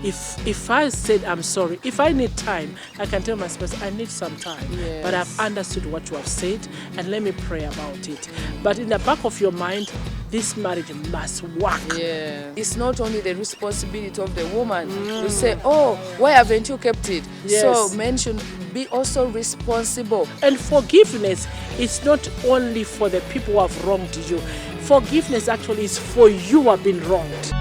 If I said I'm sorry, if I need time, I can tell my spouse I need some time. Yes. But I've understood what you have said, and let me pray about it. But in the back of your mind, this marriage must work. Yeah. It's not only the responsibility of the woman to say, oh, why haven't you kept it? Yes. So men should be also responsible. And forgiveness is not only for the people who have wronged you. Forgiveness actually is for you who have been wronged.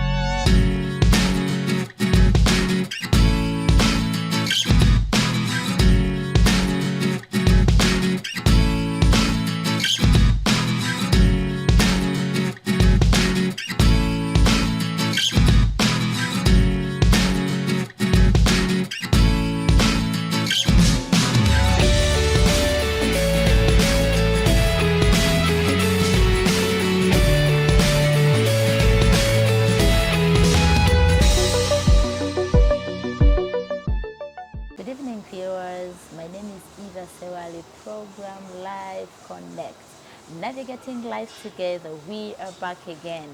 Good evening, viewers. My name is Eva Sewali, program Live Connect. Navigating life together, we are back again.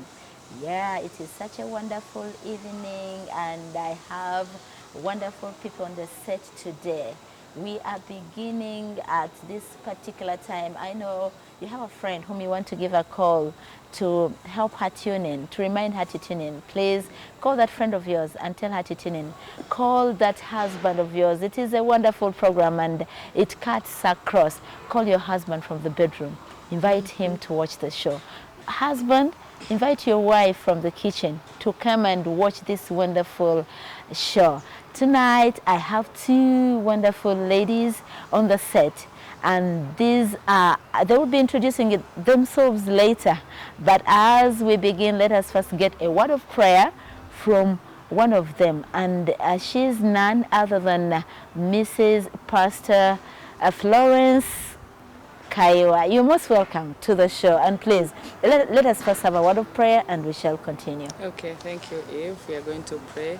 Yeah, it is such a wonderful evening, and I have wonderful people on the set today. We are beginning at this particular time. I know you have a friend whom you want to give a call to help her tune in, to remind her to tune in. Please call that friend of yours and tell her to tune in. Call that husband of yours. It is a wonderful program and it cuts across. Call your husband from the bedroom. Invite him to watch the show. Husband, invite your wife from the kitchen to come and watch this wonderful show. Tonight, I have two wonderful ladies on the set, and these are, they will be introducing themselves later. But as we begin, let us first get a word of prayer from one of them, and she's none other than Mrs. Pastor Florence Kaiwa. You're most welcome to the show, and please let us first have a word of prayer and we shall continue. Okay, thank you, Eve. We are going to pray.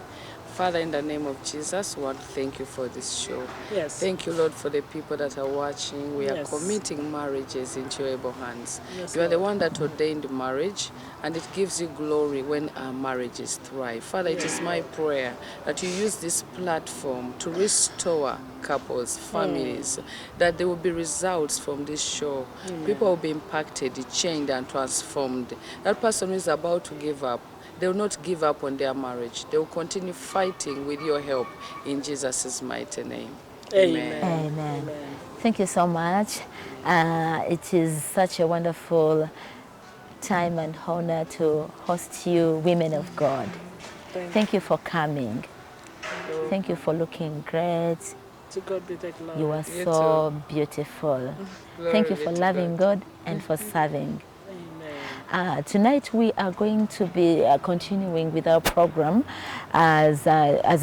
Father, in the name of Jesus, Lord, thank you for this show. Yes. Thank you, Lord, for the people that are watching. We are Yes. committing marriages into your able hands. Yes, You are the Lord. one that ordained marriage, and it gives you glory when our marriages thrive. Father, it is my prayer that you use this platform to restore couples, families, that there will be results from this show. People will be impacted, changed, and transformed. That person who is about to give up, they will not give up on their marriage. They will continue fighting with your help in Jesus' mighty name. Amen. Amen. Thank you so much. It is such a wonderful time and honor to host you, women of God. Thank you for coming. Thank you for looking great. To God be the glory. You are You so beautiful. Thank you Glory for to loving God. God and for serving. Amen. Tonight we are going to be continuing with our program as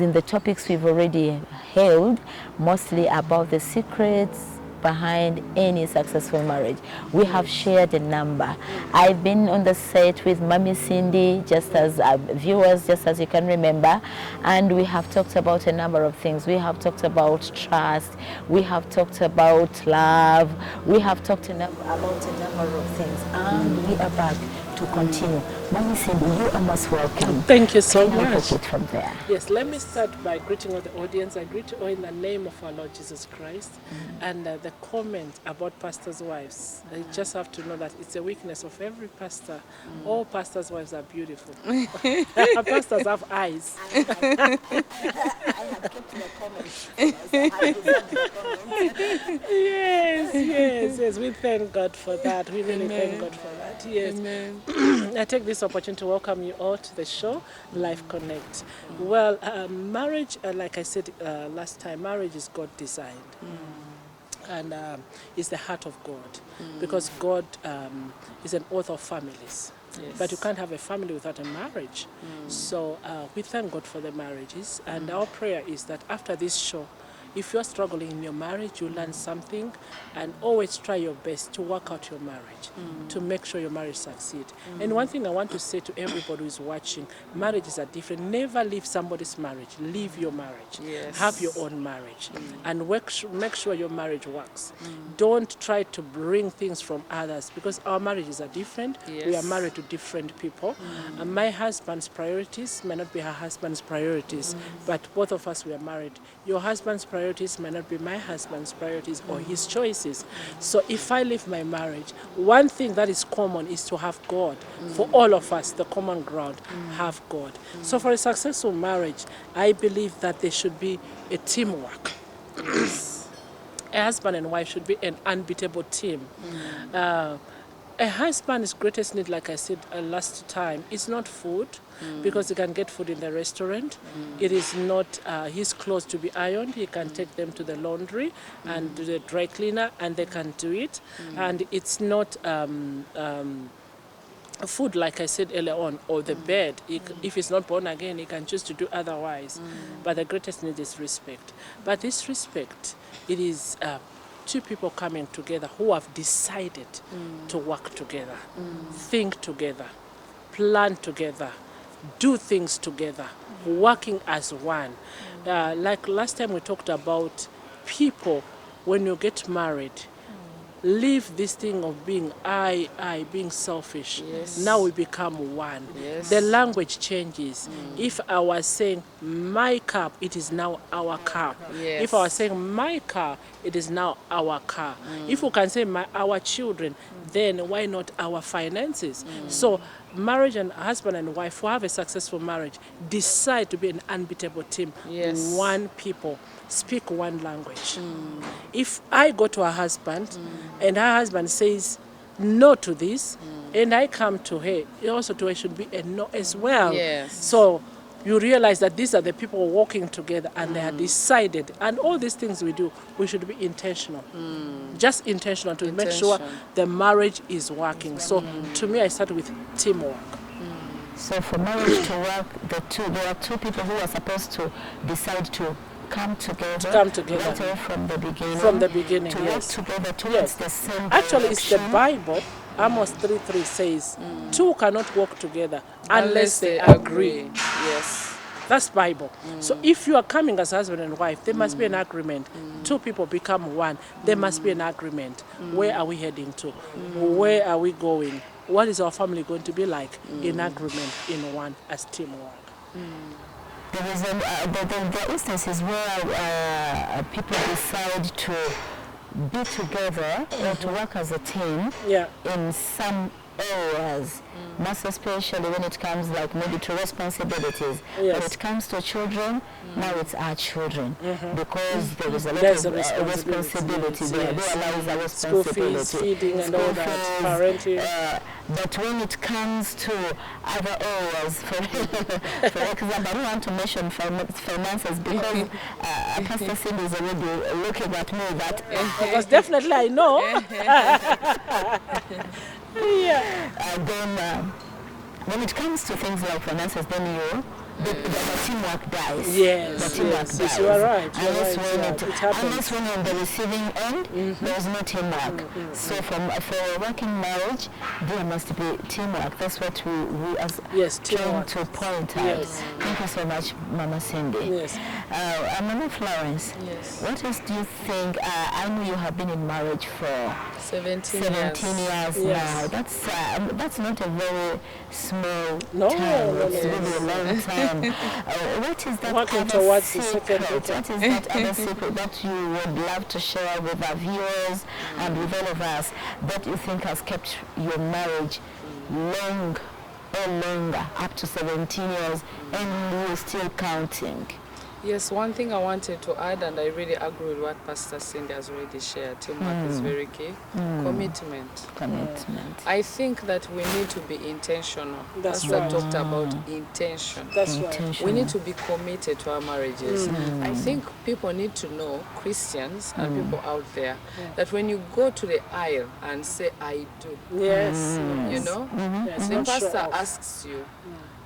in the topics we've already held, mostly about the secrets behind any successful marriage. We have shared a number. I've been on the set with Mami Cindy, just as viewers, just as you can remember, and we have talked about a number of things. We have talked about trust, we have talked about love, we have talked about a number of things, and we are back to continue. Mami Cindy, you are most welcome. Thank you so Can I much. take it from there? Yes, let me start by greeting all the audience. I greet you all in the name of our Lord Jesus Christ. And the comment about pastors' wives, you just have to know that it's a weakness of every pastor. All pastors' wives are beautiful. Pastors have eyes. I have kept my comments. I reserved the comments. Yes. We thank God for that. We really thank God for that. Yes. Amen. I take this opportunity to welcome you all to the show, Life Connect. Well, marriage, like I said last time, marriage is God designed. And it's the heart of God, because God is an author of families. Yes. But you can't have a family without a marriage. So we thank God for the marriages, and our prayer is that after this show, if you're struggling in your marriage, you learn something, and always try your best to work out your marriage, to make sure your marriage succeed. And one thing I want to say to everybody who's watching, marriages are different. Never leave somebody's marriage. Leave your marriage. Yes. Have your own marriage, and make sure your marriage works. Don't try to bring things from others, because our marriages are different. Yes. We are married to different people. And my husband's priorities may not be her husband's priorities, but both of us, we are married. Your husband's priorities may not be my husband's priorities or his choices. So if I leave my marriage, one thing that is common is to have God. For all of us, the common ground, have God. So for a successful marriage, I believe that there should be a teamwork. A husband and wife should be an unbeatable team. A husband's greatest need, like I said last time, is not food, because he can get food in the restaurant. It is not his clothes to be ironed. He can take them to the laundry and to the dry cleaner, and they can do it. And it's not food, like I said earlier on, or the bed. If he's not born again, he can choose to do otherwise. But the greatest need is respect. But this respect, it is two people coming together who have decided to work together, think together, plan together, do things together, working as one. Like last time we talked about people, when you get married, leave this thing of being being selfish. Yes. Now we become one. Yes. The language changes. If I was saying my cup, it is now our cup. Yes. If I was saying my car, it is now our car. If we can say our children, then why not our finances? So marriage, and husband and wife who have a successful marriage decide to be an unbeatable team. Yes. One people, speak one language. If I go to her husband and her husband says no to this, and I come to her, also to her should be a no as well. Yes. So you realize that these are the people working together, and they are decided. And all these things we do, we should be intentional. Just intentional to make sure the marriage is working. So to me, I start with teamwork. So for marriage to work, there are two people who are supposed to decide to come together. Right away from the beginning. From the beginning, to yes. work together towards the same Actually, it's the direction. Bible. Amos 3:3 says, two cannot work together Unless they agree. Yes. That's Bible. So if you are coming as husband and wife, there must be an agreement. Two people become one. There must be an agreement. Where are we heading to? Where are we going? What is our family going to be like? In agreement, in one, as teamwork. There is the instances where people decide to be together or to work as a team in some areas, most especially when it comes like maybe to responsibilities. Yes. When it comes to children, now it's our children, because there is a lot There's of a responsibility, There yes. lies a School responsibility. fees, feeding, and all School that, fees, parenting. but when it comes to other areas, for example, I don't want to mention finances because Pastor Cindy is already looking at me that Because definitely I know. And then when it comes to things like finances, then the teamwork dies. Yes, the teamwork yes, dies. you are right. Unless It happens. unless when you're on the receiving end, there's no teamwork. So for a working marriage, there must be teamwork. That's what we as trying to point out. Yes. Thank you so much, Mama Cindy. Yes. Mama Florence, what else do you think? I know you have been in marriage for 17 years now. That's not a very small time. It's really a long time. What is that Working other towards the secret? second What is that other secret that you would love to share with our viewers and with all of us that you think has kept your marriage long or longer, up to 17 years, and you're still counting? Yes, one thing I wanted to add, and I really agree with what Pastor Cindy has already shared, teamwork is very key. Commitment. I think that we need to be intentional. That's Pastor right. talked about intention. That's right. We need to be committed to our marriages. I think people need to know, Christians and people out there, that when you go to the aisle and say, I do, Yes. you know, Yes, the not pastor show off. asks you,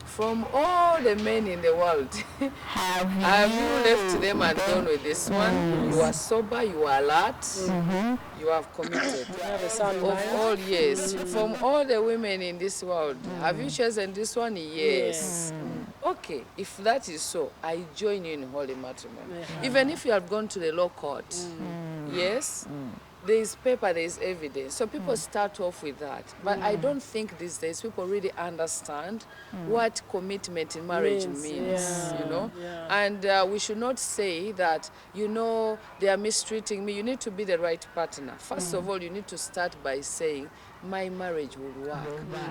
from all the men in the world, have you left them and gone with this one? You are sober, you are alert, you have committed. You have a sound Of mind. all, yes. From all the women in this world, have you chosen this one? Yes. Okay, if that is so, I join you in holy matrimony. Even if you have gone to the law court, yes, there is paper, there is evidence. So people start off with that. But I don't think these days people really understand what commitment in marriage means, you know. And we should not say that, you know, they are mistreating me. You need to be the right partner. First of all, you need to start by saying, my marriage will work.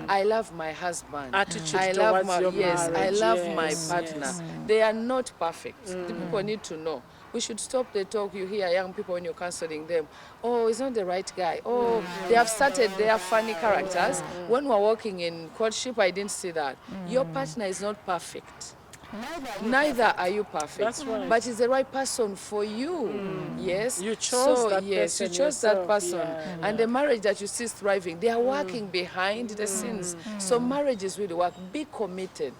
I love my husband. Attitude I love towards my your I marriage. love Yes, my partner. They are not perfect. The people need to know. We should stop the talk. You hear young people when you're counseling them. Oh, he's not the right guy. Oh, they have started their funny characters. When we're working in courtship, I didn't see that. Your partner is not perfect. Neither are you perfect. That's right. But he's the right person for you. Yes. You chose that yes, you person chose that yourself. person. Yeah. And the marriage that you see is thriving, they are working behind the scenes. So marriage is really work. Be committed.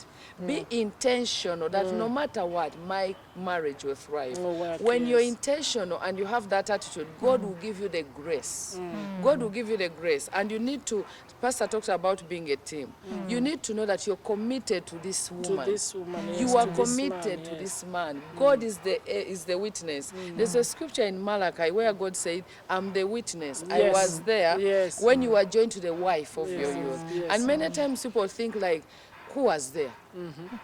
Be intentional that no matter what, my marriage will thrive. When you're intentional and you have that attitude, God will give you the grace. God will give you the grace. And you need to, Pastor talked about being a team. You need to know that you're committed to this woman. To this woman, yes, You are to this committed man, to yes. this man. God is the witness. There's a scripture in Malachi where God said, I'm the witness. I Yes. was there Yes. when you were joined to the wife of your youth. Yes. And many times people think like, who was there?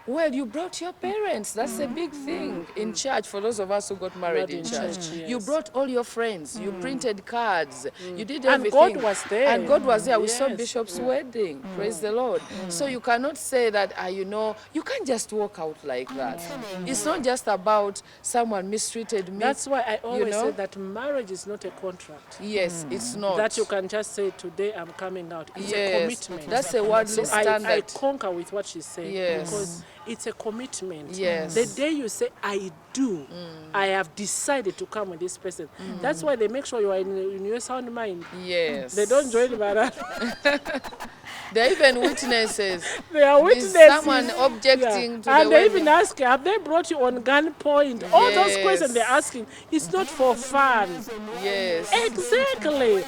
Well, you brought your parents. That's a big thing in church for those of us who got married in church. You yes. brought all your friends. You printed cards. You did And everything. God was there. And God was there. We saw Yes. Bishop's wedding. Praise the Lord. So you cannot say that, you know, you can't just walk out like that. It's not just about someone mistreated me. That's why I always know? say that marriage is not a contract. Yes, it's not. That you can just say, today I'm coming out. It's a Yes, commitment. that's a worldly So I standard. concur with what she's saying. Yes. Because it's a commitment. Yes. The day you say, I do, I have decided to come with this person. That's why they make sure you are in your sound mind. Yes. They don't join by that. They're even witnesses. They are Is witnesses. someone objecting to and the they wedding? even ask, have they brought you on gunpoint? All those Yes. questions they're asking, it's not for fun. Yes. Exactly.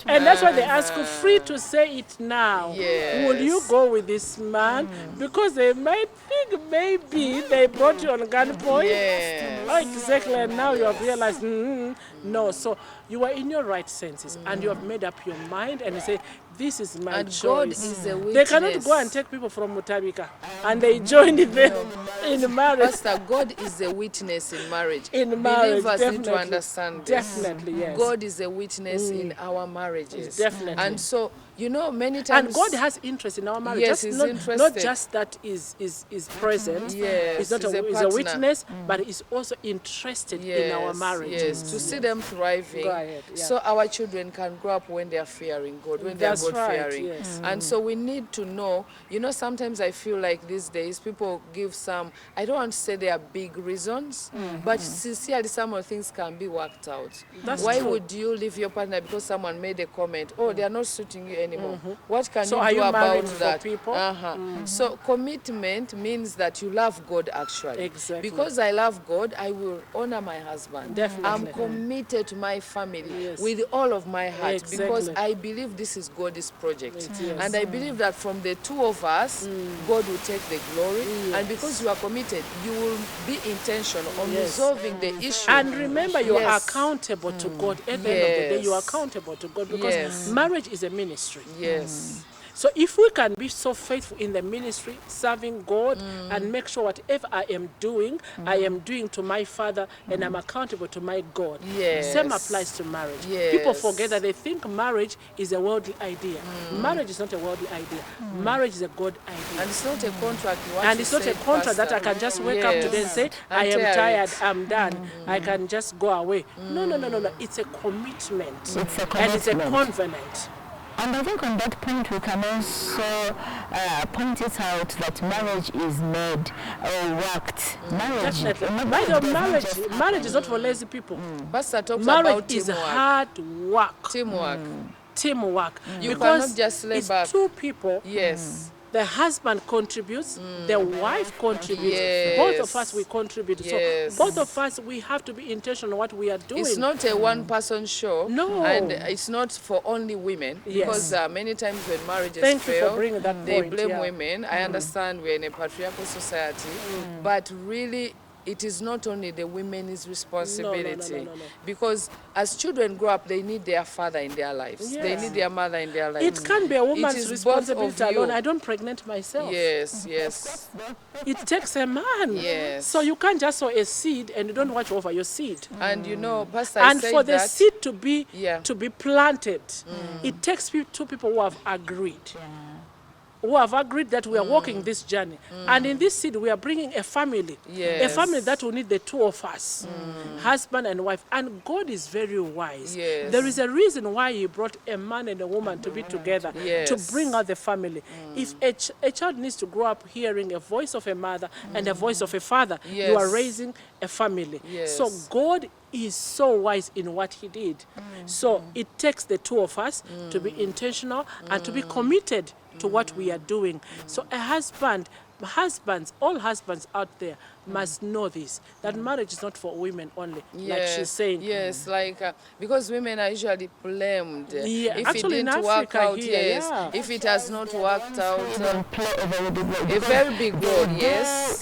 And that's why they ask you free to say it now. Yes. Will you go with this man? Because they might think maybe they brought you on gunpoint. Yes. Exactly. And now you have realized, no. So you are in your right senses and you have made up your mind and you say, this is my And choice. God is a witness. They cannot go and take people from Mutabika and they join them in marriage. Pastor, God is a witness in marriage. In marriage, Believers need to definitely. understand this. Definitely, yes. God is a witness in our marriages. Definitely. And so, you know, many times... And God has interest in our marriage. Yes, Just he's not interested. just that is present. Yes, he's not he's a he's a partner. witness, but he's also interested in our marriages. Yes, to see them thriving. Go ahead, yeah. So our children can grow up when they are fearing God, when they are That's right, God-fearing. yes. And so we need to know, you know, sometimes I feel like these days people give some, I don't want to say they are big reasons, but sincerely some of the things can be worked out. That's Why true. would you leave your partner because someone made a comment, oh, they are not suiting you anymore? What can So you are do you about marrying for that? people? So commitment means that you love God actually. Exactly. Because I love God, I will honor my husband. Definitely. I'm committed to my family Yes. with all of my heart because Exactly. I believe this is God's project. Yes. And I believe that from the two of us, God will take the glory. And because you are committed, you will be intentional on resolving the issue. And remember, you are Yes. accountable to God. At the end of the day, you are Yes. accountable to God because Yes. marriage is a ministry. Yes. So if we can be so faithful in the ministry, serving God, and make sure whatever I am doing to my Father, and I'm accountable to my God. Yes. Same applies to marriage. Yes. People forget that they think marriage is a worldly idea. Marriage is not a worldly idea. Marriage is a God idea. And it's not a contract. What And you it's not a said, contract that I Pastor. can just wake up today and say, I am tear tired, it. I'm done, I can just go away. No. It's a commitment. It's a And it's a commitment. covenant. And I think on that point we can also point it out that marriage is made or worked. Marriage, Definitely. By the way, marriage is not for lazy people. Pastor talks about Marriage is teamwork. hard work, Teamwork. teamwork. You because cannot just lay it's back. two people Yes. The husband contributes, the wife contributes. Yes. Both of us, we contribute. Yes. So both of us, we have to be intentional what we are doing. It's not a one-person show. No. And it's not for only women. Because Yes. many times when marriages Thank you for fail, bringing that they point, blame yeah. women. I understand we're in a patriarchal society, but really, it is not only the women's responsibility. No. Because as children grow up, they need their father in their lives. They Yes. need their mother in their lives. It can't be a woman's is both of responsibility you. alone. I don't pregnant myself. Yes, yes. It takes a man. Yes. So you can't just sow a seed and you don't watch over your seed. And you know, Pastor, I And said for the that, seed to be Yeah. planted, it takes two people who have agreed. Who have agreed that we are walking this journey. And in this seed, we are bringing a family. A Yes. family that will need the two of us, husband and wife. And God is very wise. Yes. There is a reason why he brought a man and a woman to be together, Yes. to bring out the family. If a child needs to grow up hearing a voice of a mother and a voice of a father, you are Yes. raising a family. Yes. So God is so wise in what he did. So it takes the two of us to be intentional and to be committed to what we are doing. So a husband, all husbands out there must know this, that marriage is not for women only, like she's saying. Yes, like because women are usually blamed. Yeah, If actually it in didn't work Africa out, here, yes. yeah. If it has not worked out, a very big role, yes.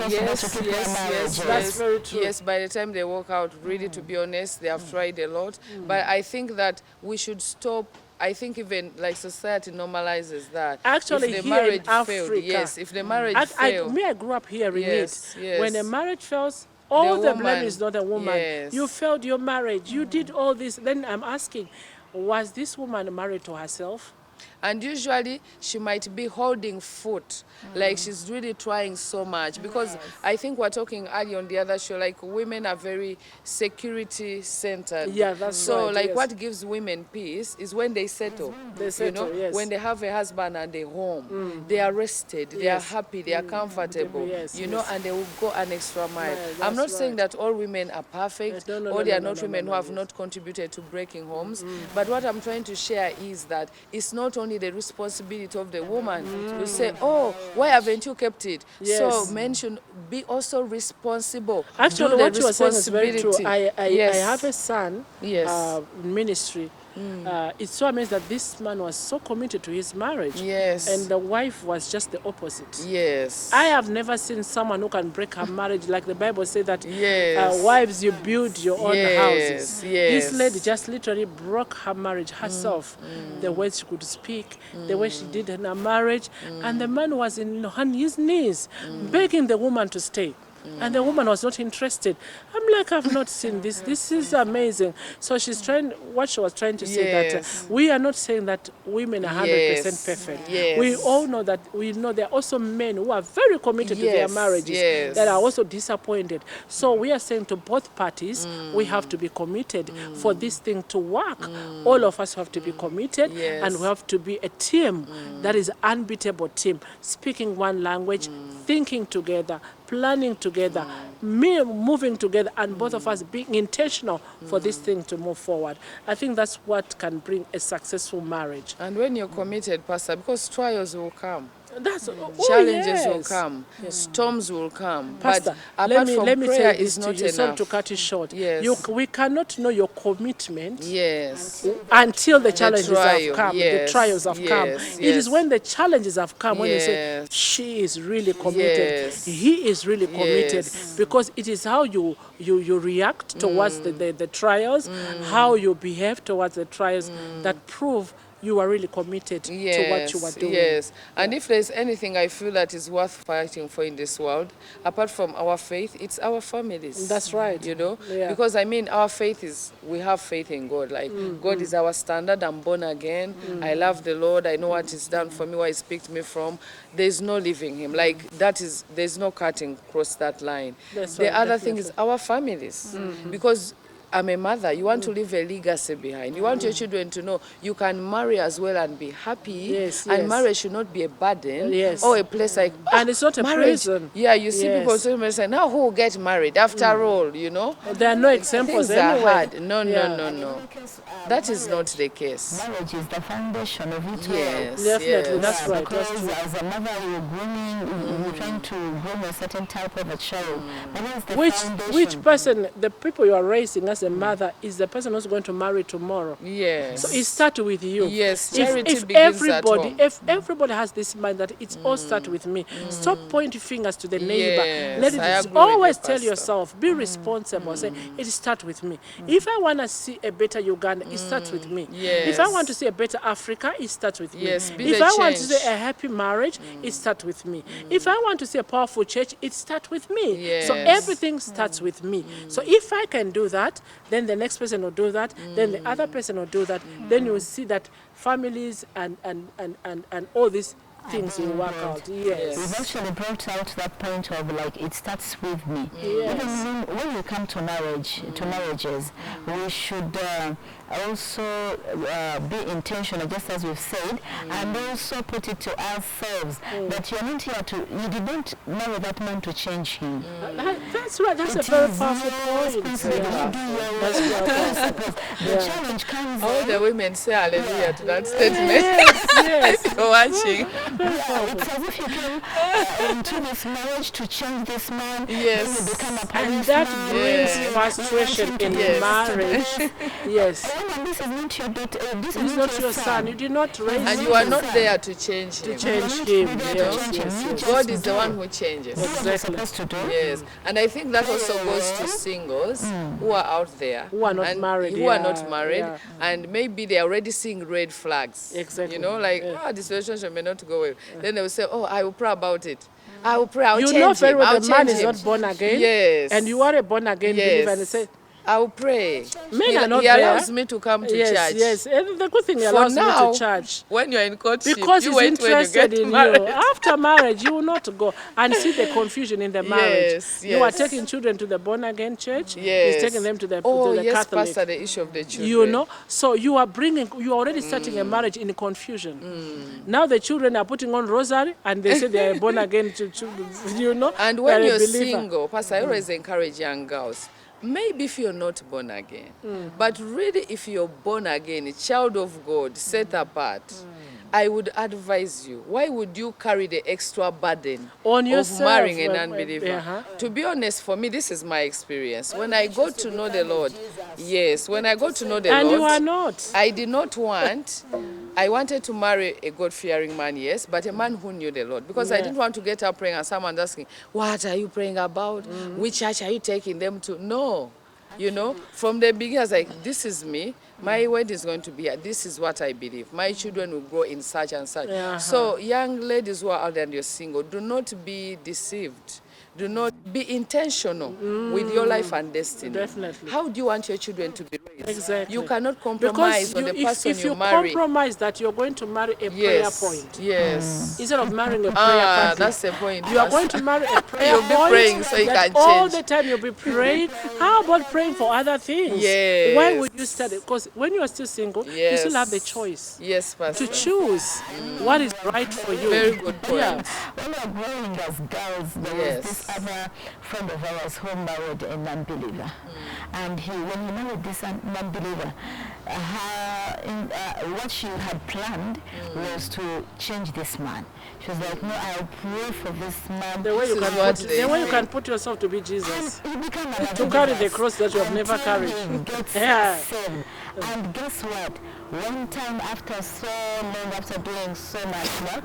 Yes. That's very true. Yes, by the time they walk out, really, to be honest, they have tried a lot. But I think that we should stop. I think even like society normalizes that. Actually, if the here in marriage failed, Africa, yes, if the marriage I failed, grew up hearing Yes, it. yes. When a marriage fails, all the blame woman, is not a woman. yes. You failed your marriage. You did all this. Then I'm asking, was this woman married to herself? and usually she might be holding foot, like she's really trying so much, because I think we're talking earlier on the other show, like women are very security centered. Yeah, that's so right, like yes. what gives women peace is when they settle. They settle, yes. When they have a husband and a home, they are rested, they are Yes. happy, they are comfortable, Yes, and they will go an extra mile. Right, I'm not that's saying right. that all women are perfect, No, or they are no, not no, women no, who have yes. not contributed to breaking homes, but what I'm trying to share is that it's not only the responsibility of the woman to say, oh, why haven't you kept it? Yes. So men should be also responsible. Actually, Do the what you are saying is very true. responsibility. I Yes. have a son Yes. in ministry. It's so amazing that this man was so committed to his marriage. Yes. And the wife was just the opposite. Yes. I have never seen someone who can break her marriage. Like the Bible says that Yes. wives, you build your own houses. Yes. This lady just literally broke her marriage herself. The way she could speak, the way she did in her marriage. And the man was on his knees, begging the woman to stay. And the woman was not interested. I'm like, I've not seen this. This is amazing. So she's trying, what she was trying to say, Yes. that we are not saying that women are 100% perfect. Yes. We all know that, we know there are also men who are very committed to their Yes, marriages yes. that are also disappointed. So we are saying to both parties, we have to be committed for this thing to work. All of us have to be committed, Yes. and we have to be a team that is unbeatable team, speaking one language, thinking together, planning together, moving together, and both of us being intentional for this thing to move forward. I think that's what can bring a successful marriage. And when you're committed, Pastor, because trials will come. That's Challenges will yes. come, storms will come. Pastor, but let apart me from say prayer this is to not you, sorry enough. to cut it short. Yes. We cannot know your commitment Yes. until the challenges trial, have come, the yes, trials have come. yes, It is yes. when the challenges have come when you say, Yes. she is really committed, Yes. he is really committed, Yes. because it is how you react towards the trials, how you behave towards the trials that prove you are really committed to what you are doing. Yes, and if there's anything I feel that is worth fighting for in this world, apart from our faith, it's our families. That's right. Yeah. Because I mean, our faith is, we have faith in God. Like, God is our standard. I'm born again. I love the Lord. I know what He's done for me, where He's picked me from. There's no leaving Him. Like, there's no cutting across that line. That's the right, other thing is definitely. our families. Because I'm a mother. You want to leave a legacy behind. You want your children to know you can marry as well and be happy. Yes, and yes. marriage should not be a burden. Yes. Or a place like, and it's not a marriage. prison. Yeah, you see Yes. people say, now who will get married? After all, you know. There are no examples Things are anyway. hard. No, Yeah. no. That is not the case. Marriage is the foundation of it all. Yes, Definitely, yes. that's right. Because That's true. as a mother, you're grooming, you're trying to groom a certain type of a child. But that's the Which foundation. person, the people you are raising as a mother, is the person who's going to marry tomorrow. Yes. So it starts with you. Yes, If, charity if begins at everybody, home. if everybody has this mind that it's all start with me, stop pointing fingers to the neighbor. Yes, Let I it agree with always you, tell Pastor. yourself, be responsible. Say it starts with me. If I want to see a better Uganda, it starts with me. If I Yes. want to see a better Africa, it starts with Yes, me. be If the I want to change. see a happy marriage, it starts with me. If I want to see a powerful church, it starts with me. So Yes. everything starts with me. So if I can do that, then the next person will do that, then the other person will do that. Then you will see that families and all these things will work out. Yes. We've actually brought out that point of like it starts with me. Yes. Even when we come to marriages, we should also be intentional, just as we've said, and also put it to ourselves that you're not here to. You didn't marry that man to change him. That's right. That's It a very is powerful your point. responsibility. Yeah. You do your That's responsibility. The challenge comes All in. the women say hallelujah to that statement. Yes. If you're watching. It's as if you came into this marriage to change this man. Yes. Then you become a And policeman. that brings Yes. frustration in Yes. marriage. Yes. Woman, this is not your daughter. This He's is not your son. You did not raise And him you are not there to change to him. change him. You don't Yes, change him. yes, You yes. just God is the do one who changes. what you're Exactly. supposed to do. Yes, and I think that also goes to singles who are out there, Who are not and married, who are yeah, not married, yeah. and maybe they are already seeing red flags. Exactly, You know, like yeah. this relationship may not go well. Then they will say, "Oh, I will pray about it. I will pray. I'll You change know very him. well I'll the man change is him." not born again. Yes. And you are a born again believer, and they say, I will pray. Men he, are not he allows there. me to come to yes, church. yes. And the good thing he For allows now, me to church. when you're in courtship, Because you he's wait when you interested get in married. you. After marriage, you will not go and see the confusion in the marriage. Yes, You are yes. taking children to the born again church. Yes. He's taking them to the, Oh, to the yes, Catholic. Pastor, the issue of the children. You know, so you are already starting a marriage in confusion. Now the children are putting on rosary and they say they are born again, you know. And when they are a you're believer. single, Pastor, I always encourage young girls, maybe if you're not born again, but really if you're born again, a child of God, set apart, I would advise you, why would you carry the extra burden On of yourself, marrying an well, unbeliever? To be honest, for me, this is my experience. When I go to know the Lord, yes, when I go to know the And Lord, you are not. I did not want, I wanted to marry a God-fearing man, yes, but a man who knew the Lord. Because I Yeah. didn't want to get up praying and someone asking, what are you praying about? Which church are you taking them to? No. You know, from the beginning, I was like, this is me. My wedding is going to be here. This is what I believe. My children will grow in such and such. So young ladies who are out there and you're single, do not be deceived. Do not be intentional with your life and destiny. Definitely. How do you want your children to be raised? Exactly. You cannot compromise on the person if you you marry. compromise that you're going to marry a Yes. prayer point Yes. instead of marrying a prayer Ah, party. that's the point. You are going to marry a prayer You'll be point praying so you that can all change. the time you'll be praying. How about praying for other things? Yes. Why would you study? Because when you are still single, you still have the Yes. choice Yes, Pastor. to choose what is right for you. Very good point. Yeah. When we were growing as girls, there Yes. was this other friend of ours who married a non-believer. And when he married this non-believer, what she had planned was to change this man. She was like, no, I'll pray for this man. The way you This can is what put, they the way you say. can put yourself to be Jesus. He became To carry the cross that you have never carried. He gets Yeah. saved. And guess what? One time after so long, after doing so much work,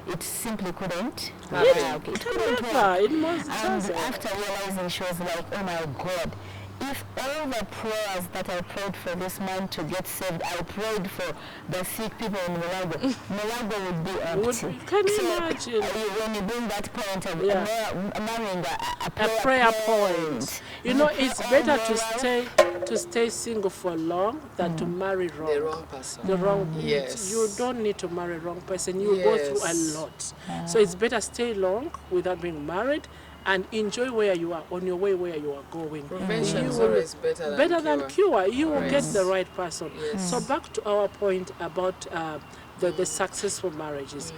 it simply couldn't work. It couldn't work. Never. It must And doesn't. after realizing, she was like, oh my God, if all the prayers that I prayed for this man to get saved, I prayed for the sick people in Mulago, Mulago would be empty. Can you So, imagine? when you bring that point of Yeah. marrying A prayer point. You know, it's better to stay single for long than to marry wrong. The wrong person. The wrong. Yes. You don't need to marry wrong person. You will go through a Yes. lot. So it's better stay long without being married, and enjoy where you are, on your way where you are going. Prevention is You will- always better than cure. You will get Yes. the right person. Yes. So back to our point about the successful marriages,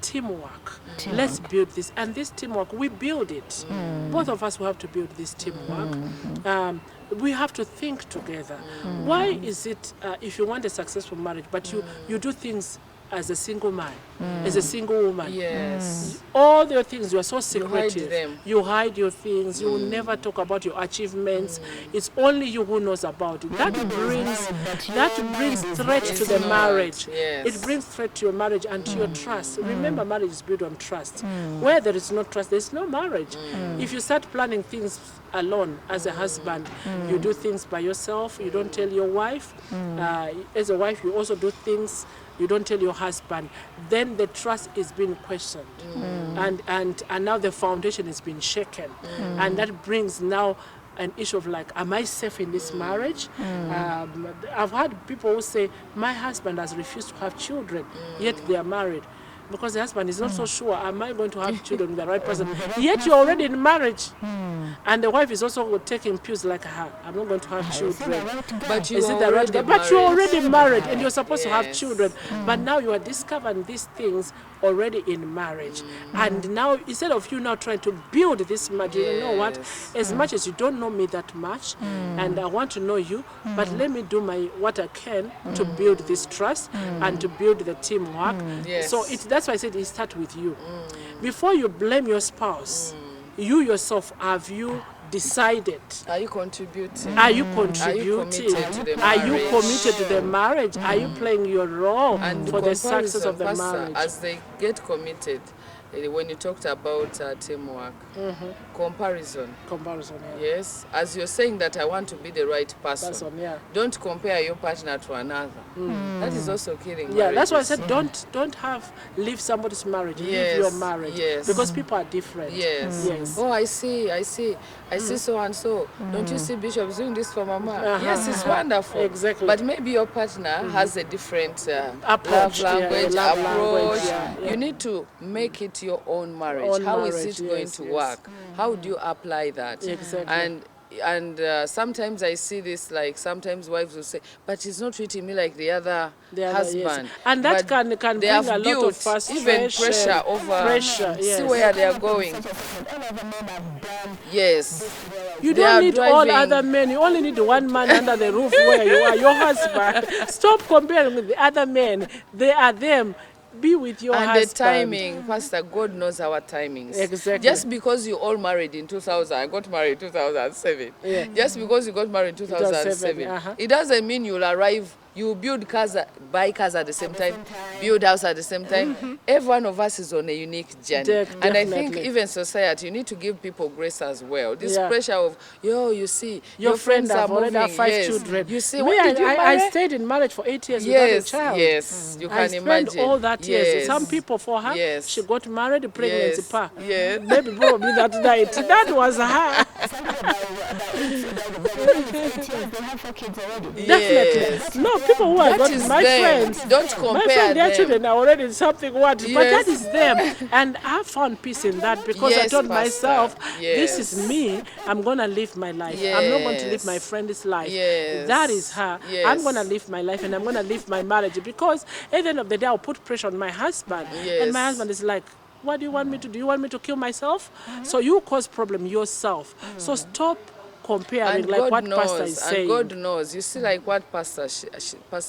teamwork. Let's build this, and this teamwork, we build it. Both of us will have to build this teamwork. We have to think together. Why is it if you want a successful marriage, but you do things as a single man, as a single woman? Yes. All your things, you are so secretive. them. You hide your things. You will never talk about your achievements. It's only you who knows about it. That brings threat to the marriage. Yes. It brings threat to your marriage and to your trust. Remember, marriage is built on trust. Where there is no trust, there is no marriage. If you start planning things alone as a husband, you do things by yourself. You don't tell your wife. As a wife, you also do things you don't tell your husband, then the trust is being questioned. And now the foundation is being shaken. And that brings now an issue of like, am I safe in this marriage? I've had people who say, my husband has refused to have children, yet they are married. Because the husband is not so sure, am I going to have children with the right person? Yet you're already in marriage. And the wife is also taking pills like her. I'm not going to have children. But you Is it the right guy? But you're already married and you're supposed to have children. But now you are discovering these things already in marriage. And now, instead of you now trying to build this marriage, you know what? As much as you don't know me that much, and I want to know you, but let me do what I can to build this trust and to build the teamwork. So that's why I said it starts with you. Before you blame your spouse, you yourself, have you decided? Are you contributing? Are you contributing? Are you committed to the Are you marriage? committed to the marriage? Are you playing your role for the success of the Pastor, marriage? as they get committed, when you talked about teamwork, comparison. Comparison, Yes, as you're saying that I want to be the right person. Person, yeah. Don't compare your partner to another. That is also killing Yeah, that's why I marriages. said don't leave somebody's marriage, leave Yes, your marriage. yes. Because people are different. Yes. Yes. Oh, I see so and so. Don't you see Bishop is doing this for Mama? Yes, it's wonderful. Exactly. But maybe your partner has a different Approach, love language, love approach. language, yeah. You need to make it your own marriage. Own How is marriage, it going yes, to yes. work? How do you apply that? Exactly. And sometimes I see this, like sometimes wives will say, but he's not treating me like the other husband. Yes. And that But can they bring have a lot built of frustration. even pressure over Pressure, see yes. where they are going. Yes. You They don't are need all driving- other men. You only need one man under the roof where you are, your husband. Stop comparing with the other men. They are them. Be with your And husband. the timing, Pastor, God knows our timings. Exactly. Just because you all married in 2000, I got married in 2007. Yeah. Just because you got married in 2007, 2007, it doesn't mean you'll arrive. You build cars, buy cars at the same time, build house at the same time. Every one of us is on a unique journey. And I think Definitely. even society, you need to give people grace as well. This Yeah. pressure of, you see, Your friends are have already moving. have 5 Yes. children. You see, Me, when did you I marry? stayed in marriage for 8 years Yes, without a child. yes, you I can spent imagine. all that years. Yes. Some people for her, Yes. she got married, pregnancy Yes. pa. Yes. Maybe probably that night. That was her. They have 4 kids already. Definitely. No, people who are That got is my them. friends. Don't compare My friend, their them. children are already something what, but Yes. that is them. And I found peace in that because I Yes, told Pastor. myself, this Yes. is me. I'm gonna live my life. I'm not going to live Yes. my friend's life. Yes. That is her. Yes. I'm gonna live my life and I'm gonna live my marriage because at the end of the day, I'll put pressure on my husband, and my Yes. husband is like, what do you want me to do? You want me to kill myself? So you cause problem yourself. So stop comparing, And like God what knows, Pastor is saying. and God knows. You see, like what Pastor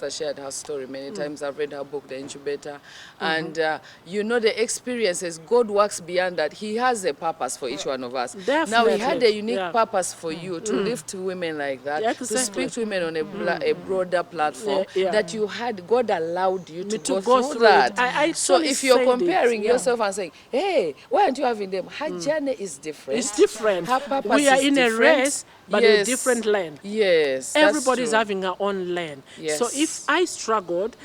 shared her story many times. I've read her book, The Incubator, and you know the experiences. God works beyond that. He has a purpose for each one of us. Now He had a unique purpose for you to lift women like that, Yeah, to exactly. speak to women on a broader platform. Yeah. That you had. God allowed you to to go go through through it. that. I So totally if you're said it, comparing yeah. yourself and saying, "Hey, why aren't you having them?" Her journey is different. It's different. Her purpose We are is in a different. race, but in a different lane. Yes, that's Everybody's true. having her own lane. Yes. So if I struggled,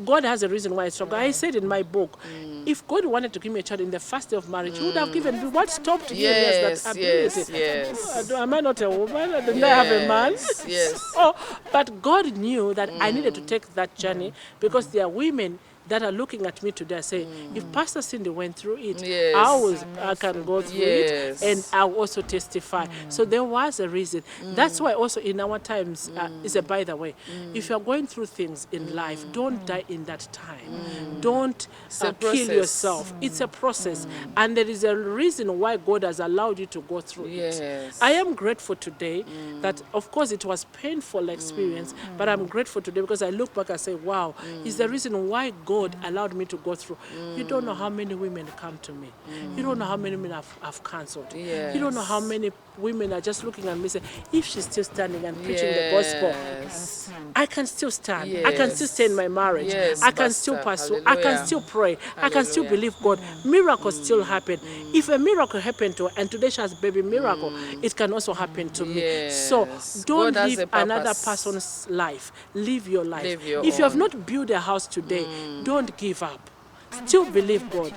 God has a reason why I struggled. I said in my book, if God wanted to give me a child in the first day of marriage, He would have given me. What stopped Him? Yes, That ability. yes. Am I not a woman? Didn't I have a man? Yes. Oh, but God knew that I needed to take that journey because there are women that are looking at me today saying, if Pastor Cindy went through it, Yes. I can go through Yes. it, and I'll also testify. So there was a reason. That's why also in our times, is a by the way, if you're going through things in life, don't die in that time. Don't a kill process. yourself. It's a process, and there is a reason why God has allowed you to go through Yes. it. I am grateful today that, of course, it was painful experience, but I'm grateful today because I look back and say, wow, is the reason why God allowed me to go through. You don't know how many women come to me. You don't know how many women have cancelled. Yes. You don't know how many women are just looking at me and say, if she's still standing and preaching the gospel, Yes. I can still stand. I can still stay in my marriage. Yes, I can still Pastor. pursue. I can Hallelujah. still pray. I can still Hallelujah. believe God. Miracles still happen. If a miracle happened to her, and today she has a baby miracle, it can also happen to me. So Yes. don't God has live a another purpose. person's life. Live your life. Live your If you have own. not built a house today, don't give up. Still believe God.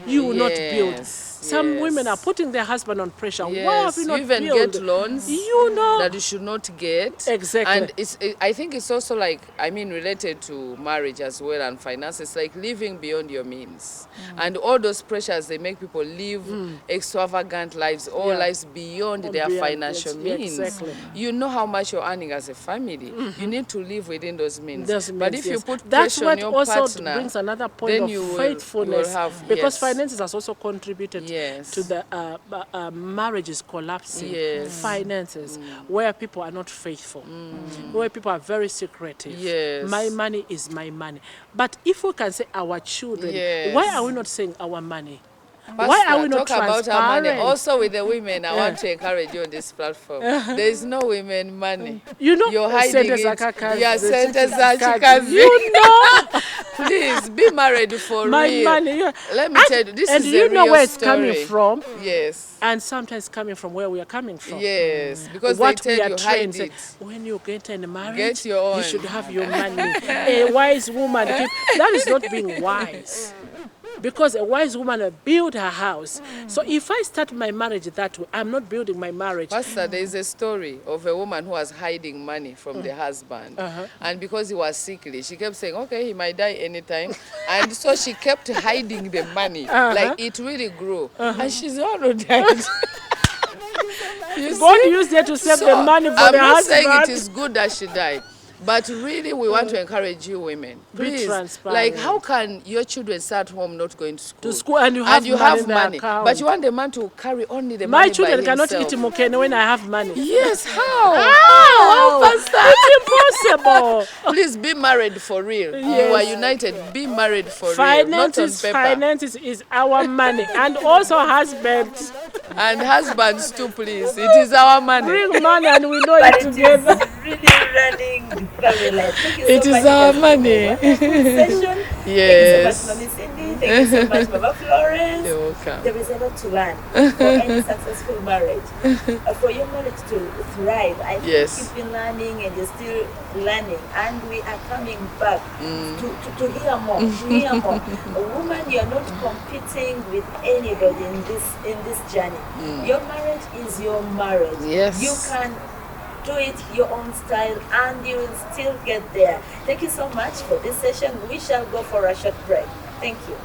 You will not build. Yes, Some yes. women are putting their husband on pressure. Why Yes, have you you not even built? get loans You know. that you should not get. Exactly. And I think it's also like, related to marriage as well and finances, like living beyond your means. And all those pressures, they make people live extravagant lives, or Yeah. lives beyond Or their beyond, financial yes, yeah, means. exactly. You know how much you're earning as a family. You need to live within those means. Those But means, if you yes. put That's pressure on what your also partner, brings another point then of you will faithfulness, have, because yes. finances has also contributed Yes. to the marriages collapsing. Yes. Finances, where people are not faithful, where people are very secretive. Yes. My money is my money. But if we can say our children, Yes. why are we not saying our money? Why Pastor, are we not talk about our money. transparent? Also with the women, I want to encourage you on this platform. There is no women money. You know, You're hiding sente za it. kakazi, Yeah, the sente church za kakazi. chikazi. You know, Please be married for my real. money. Yeah. Let me tell you, this and is you a know real where it's story. coming from, Yes. and sometimes coming from where we are coming from. Yes, because What they we tell are you trained, hide say, it. when you get in marriage, Get your own. you should have your money. A wise woman, that is not being wise. Because a wise woman will build her house. So if I start my marriage that way, I'm not building my marriage. Pastor, there is a story of a woman who was hiding money from the husband. And because he was sickly, she kept saying, okay, he might die anytime. And so she kept hiding the money. Like it really grew. And she's already died. You God see? used her to save So, the money for I'm the not husband. saying it is good that she died. But really, we want to encourage you women. Be Please, transparent. like, how can your children start home not going to school? To school and you have money in the account. But you want the man to carry only the My money children by cannot himself. eat mukene when I have money. Yes, how? How? Pastor? It's impossible. Please be married for real. You Yes. are united. Be married for real, not on paper. Finances is our money, and also husbands. And husbands too, please. It is our money. Bring money and we know But it it is together. really running the family life. Thank you so It is much, our guys. money. Wonderful session. Yes. Thank you so much, Mommy Cindy. Thank you so much, Mama Florence. You're welcome. There is a lot to learn for any successful marriage. For your marriage to thrive, I think Yes. you've been learning and you're still learning. And we are coming back to hear more. To hear more. A woman, you're not competing with anybody in this journey. Your marriage is your marriage. Yes. You can do it your own style and you will still get there. Thank you so much for this session. We shall go for a short break. Thank you.